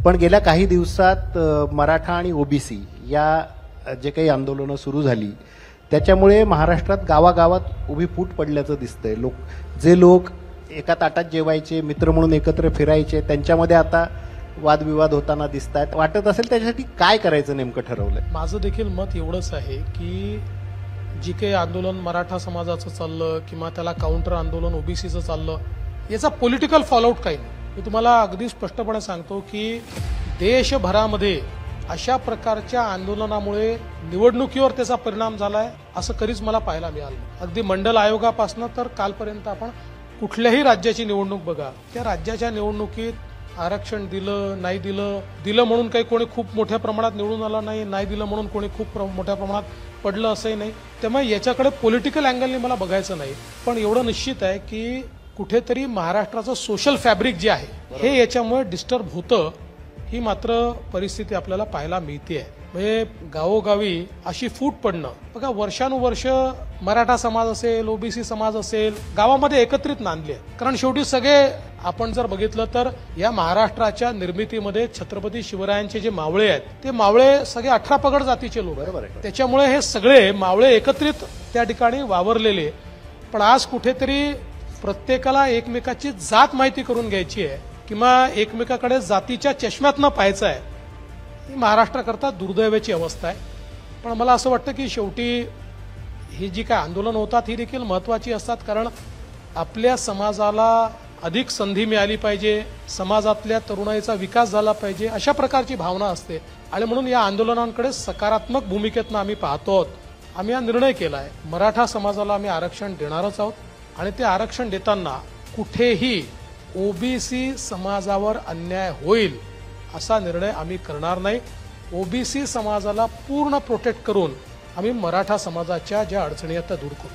पण गेल्या काही दिवसात मराठा आणि ओबीसी या जे काही आंदोलनं सुरू झाली त्याच्यामुळे महाराष्ट्रात गावागावात उभी फूट पडल्याचं दिसतंय. जे लोक एका ताटात जेवायचे, मित्र म्हणून एकत्र फिरायचे, त्यांच्यामध्ये आता वादविवाद होताना दिसत आहेत. वाटत असेल त्याच्यासाठी काय करायचं नेमकं ठरवलंय? माझं देखील मत एवढंच आहे की जी काही आंदोलन मराठा समाजाचं चाललं किंवा त्याला काउंटर आंदोलन ओबीसीचं चाललं, याचा पॉलिटिकल फॉलोआउट काही नाही. मी तुम्हाला अगदी स्पष्टपणे सांगतो की देशभरामध्ये अशा प्रकारच्या आंदोलनामुळे निवडणुकीवर त्याचा परिणाम झालाय असं कधीच मला पाहायला मिळालं. अगदी मंडल आयोगापासून तर कालपर्यंत आपण कुठल्याही राज्याची निवडणूक बघा, त्या राज्याच्या निवडणुकीत आरक्षण दिलं नाही दिलं म्हणून काही कोणी खूप मोठ्या प्रमाणात निवडून आलं नाही दिलं म्हणून कोणी खूप मोठ्या प्रमाणात पडलं असंही नाही. त्यामुळे याच्याकडे पॉलिटिकल अँगलने मला बघायचं नाही. पण एवढं निश्चित आहे की कुठेतरी महाराष्ट्राचं सोशल फॅब्रिक जे आहे हे याच्यामुळे डिस्टर्ब होतं, ही मात्र परिस्थिती आपल्याला पाहायला मिळते. म्हणजे गावोगावी अशी फूट पडणं बघा, वर्षानुवर्ष मराठा समाज असेल, ओबीसी समाज असेल, गावामध्ये एकत्रित नांदले. कारण शेवटी सगळे आपण जर बघितलं तर या महाराष्ट्राच्या निर्मितीमध्ये छत्रपती शिवरायांचे जे मावळे आहेत ते मावळे सगळे 18 पगड जातीचे लोक. बरोबर आहे. त्याच्यामुळे हे सगळे मावळे एकत्रित त्या ठिकाणी वावरलेले. पण आज कुठेतरी प्रत्येकाला एकमेकाची जात माहिती करून घ्यायची आहे किंवा एकमेकाकडे जातीच्या चष्म्यात न पाहायचं आहे, ही महाराष्ट्राकरता दुर्दैवाची अवस्था आहे. पण मला असं वाटतं की शेवटी ही जी काय आंदोलन होतात ही देखील महत्त्वाची असतात. कारण आपल्या समाजाला अधिक संधी मिळाली पाहिजे, समाजातल्या तरुणाईचा विकास झाला पाहिजे, अशा प्रकारची भावना असते. आणि म्हणून या आंदोलनांकडे सकारात्मक भूमिकेतनं आम्ही पाहतो आहोत. आम्ही हा निर्णय केला आहे, मराठा समाजाला आम्ही आरक्षण देणारच आहोत. आणि ते आरक्षण देताना कुठेही ओबीसी समाजावर अन्याय होईल असा निर्णय आम्ही करणार नाही. ओबीसी समाजाला पूर्ण प्रोटेक्ट करून आम्ही मराठा समाजाच्या ज्या अडचणी आहेत त्या दूर करू.